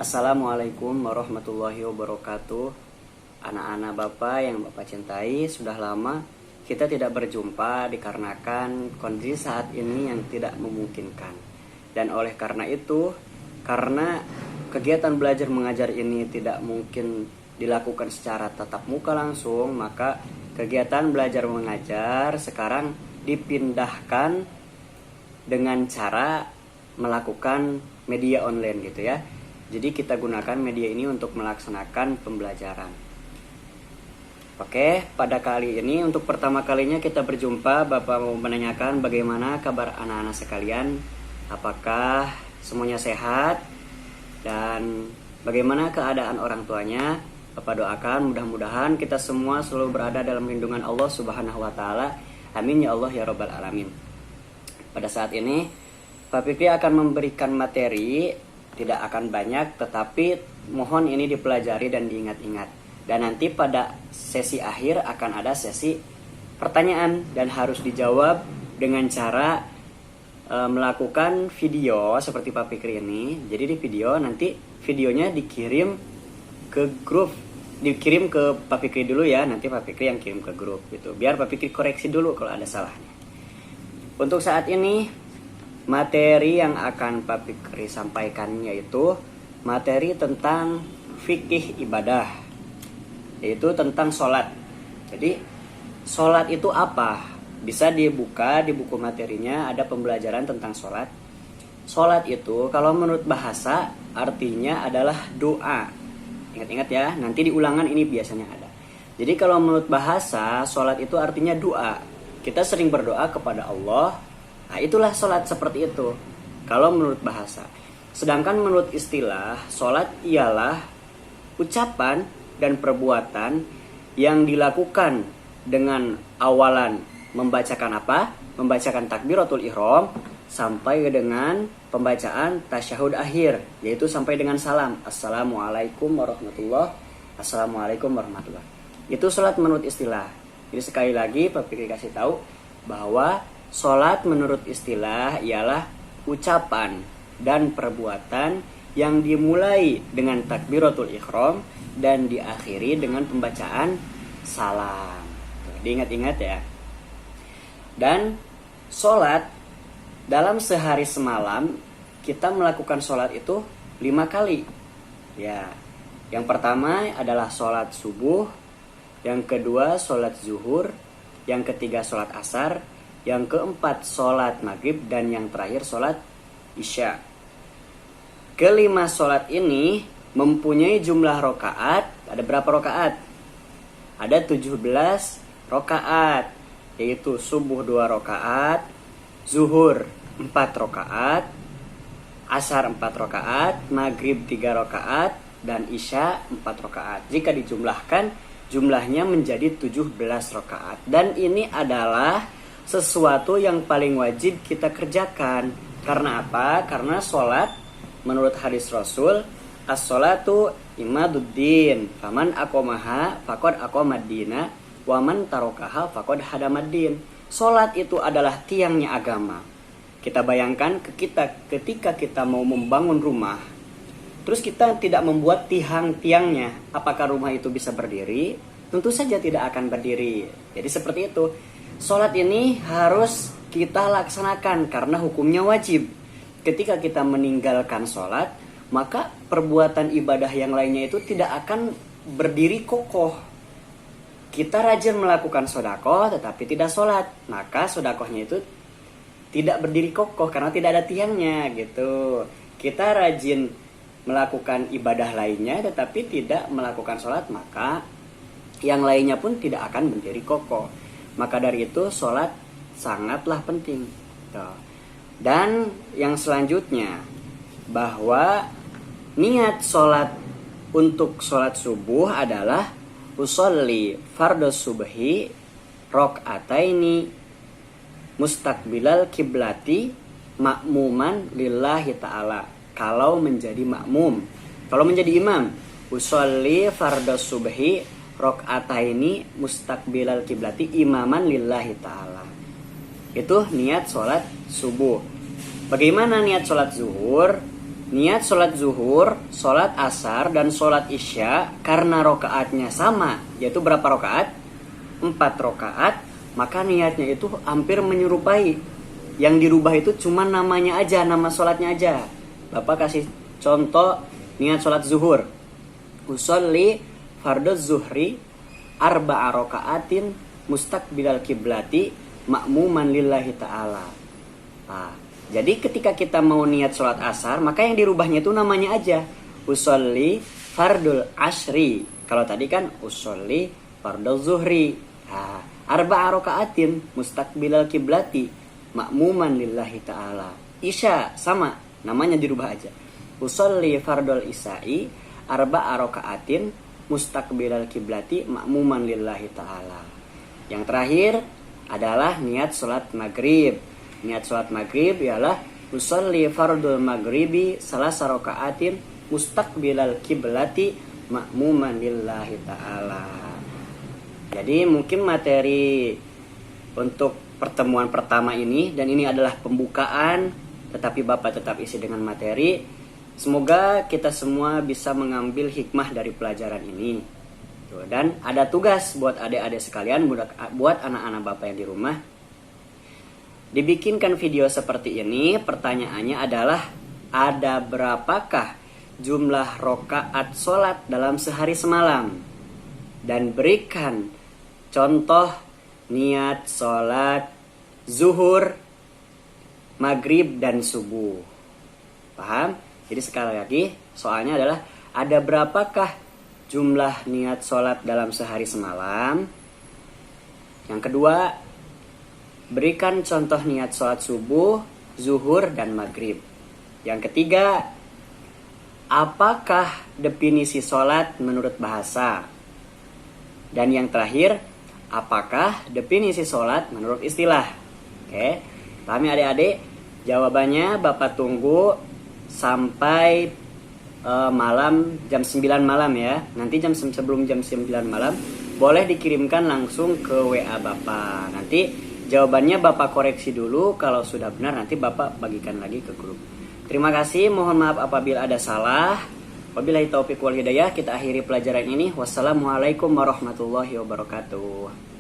Assalamualaikum warahmatullahi wabarakatuh. Anak-anak Bapak yang Bapak cintai, sudah lama kita tidak berjumpa dikarenakan kondisi saat ini yang tidak memungkinkan. Dan oleh karena itu, karena kegiatan belajar mengajar ini tidak mungkin dilakukan secara tatap muka langsung, maka kegiatan belajar mengajar sekarang dipindahkan dengan cara melakukan media online gitu ya. Jadi kita gunakan media ini untuk melaksanakan pembelajaran. Oke, pada kali ini untuk pertama kalinya kita berjumpa, Bapak mau menanyakan bagaimana kabar anak-anak sekalian. Apakah semuanya sehat? Dan bagaimana keadaan orang tuanya? Bapak doakan mudah-mudahan kita semua selalu berada dalam lindungan Allah Subhanahu wa taala. Amin ya Allah ya rabbal alamin. Pada saat ini Pak Fikri akan memberikan materi, tidak akan banyak, tetapi mohon ini dipelajari dan diingat-ingat. Dan nanti pada sesi akhir akan ada sesi pertanyaan dan harus dijawab dengan cara melakukan video seperti Pak Fikri ini. Jadi di video nanti videonya dikirim ke grup, dikirim ke Pak Fikri dulu ya, nanti Pak Fikri yang kirim ke grup gitu. Biar Pak Fikri koreksi dulu kalau ada salahnya. Untuk saat ini materi yang akan Pak Fikri sampaikan yaitu materi tentang fikih ibadah, yaitu tentang sholat. Jadi sholat itu apa? Bisa dibuka di buku materinya, ada pembelajaran tentang sholat. Sholat itu kalau menurut bahasa artinya adalah doa. Ingat-ingat ya, nanti di ulangan ini biasanya ada. Jadi kalau menurut bahasa, sholat itu artinya doa. Kita sering berdoa kepada Allah. Nah itulah sholat seperti itu kalau menurut bahasa. Sedangkan menurut istilah, sholat ialah ucapan dan perbuatan yang dilakukan dengan awalan membacakan apa? Membacakan takbiratul ihram sampai dengan pembacaan tasyahud akhir, yaitu sampai dengan salam. Assalamualaikum warahmatullahi wabarakatuh. Assalamualaikum warahmatullahi wabarakatuh. Itu sholat menurut istilah. Jadi sekali lagi Pak Fikri kasih tahu bahwa sholat menurut istilah ialah ucapan dan perbuatan yang dimulai dengan takbiratul ihram dan diakhiri dengan pembacaan salam. Diingat-ingat ya. Dan sholat dalam sehari semalam kita melakukan sholat itu 5 kali. Ya, yang pertama adalah sholat subuh, yang kedua sholat zuhur, yang ketiga sholat asar, yang keempat sholat maghrib, dan yang terakhir sholat isya. Kelima sholat ini mempunyai jumlah rokaat. Ada berapa rokaat? Ada 17 rokaat, yaitu subuh 2 rokaat, zuhur 4 rokaat, asar 4 rokaat, maghrib 3 rokaat, dan isya 4 rokaat. Jika dijumlahkan jumlahnya menjadi 17 rokaat. Dan ini adalah sesuatu yang paling wajib kita kerjakan. Karena apa? Karena sholat menurut hadis Rasul, as-sholatu imaduddin, faman aqomaha faqad aqomaddina, waman tarokaha faqad hadamaddin. Sholat itu adalah tiangnya agama. Kita bayangkan ketika kita mau membangun rumah, terus kita tidak membuat tiang-tiangnya, apakah rumah itu bisa berdiri? Tentu saja tidak akan berdiri. Jadi seperti itu. Sholat ini harus kita laksanakan karena hukumnya wajib. Ketika kita meninggalkan sholat, maka perbuatan ibadah yang lainnya itu tidak akan berdiri kokoh. Kita rajin melakukan sedekah tetapi tidak sholat, maka sedekahnya itu tidak berdiri kokoh karena tidak ada tiangnya gitu. Kita rajin melakukan ibadah lainnya tetapi tidak melakukan sholat, maka yang lainnya pun tidak akan berdiri kokoh. Maka dari itu sholat sangatlah penting. Dan yang selanjutnya, bahwa niat sholat untuk sholat subuh adalah usolli fardhu subhi rok'ataini mustaqbilal kiblati makmuman lillahi ta'ala. Kalau menjadi makmum, kalau menjadi imam, usolli fardhu subhi rok'ataini mustaqbilal kiblati imaman lillahi ta'ala. Itu niat sholat subuh. Bagaimana niat sholat zuhur? niat sholat zuhur, sholat asar, dan sholat isya karena rokaatnya sama, yaitu berapa rokaat? 4 rokaat, maka niatnya itu hampir menyerupai. Yang dirubah itu cuma namanya aja, nama sholatnya aja. Bapak kasih contoh niat sholat zuhur. Usolli fardhu zuhri arba'a rokaatin mustaqbilal kiblati ma'muman lillahi ta'ala. Nah, jadi ketika kita mau niat sholat asar, maka yang dirubahnya itu namanya aja. Usolli fardul ashri. Kalau tadi kan usolli fardul zuhri. Nah, arba'a rokaatin mustaqbilal kiblati ma'muman lillahi ta'ala. Isya sama, namanya dirubah aja. Usolli fardul isya'i arba'a rokaatin mustaqbilal kiblati ma'muman lillahi ta'ala. Yang terakhir adalah niat sholat maghrib. Niat sholat maghrib ialah usolli fardul maghribi salasa rokaatin mustaqbilal kiblati ma'muman lillahi ta'ala. Jadi mungkin materi untuk pertemuan pertama ini, dan ini adalah pembukaan, tetapi Bapak tetap isi dengan materi. Semoga kita semua bisa mengambil hikmah dari pelajaran ini. Dan ada tugas buat adik-adik sekalian, buat anak-anak Bapak yang di rumah. Dibikinkan video seperti ini, pertanyaannya adalah ada berapakah jumlah rokaat sholat dalam sehari semalam? Dan berikan contoh niat sholat zuhur, maghrib, dan subuh. Paham? Jadi sekali lagi soalnya adalah ada berapakah jumlah niat sholat dalam sehari semalam? Yang kedua, berikan contoh niat sholat subuh, zuhur, dan maghrib. Yang ketiga, apakah definisi sholat menurut bahasa? Dan yang terakhir, apakah definisi sholat menurut istilah? Oke, pahami adik-adik? Jawabannya Bapak tunggu sampai malam jam 9 malam ya. Nanti sebelum jam 9 malam boleh dikirimkan langsung ke WA Bapak. Nanti jawabannya Bapak koreksi dulu, kalau sudah benar nanti Bapak bagikan lagi ke grup. Terima kasih, mohon maaf apabila ada salah. Wabillahi taufiq wal hidayah. Kita akhiri pelajaran ini. Wassalamualaikum warahmatullahi wabarakatuh.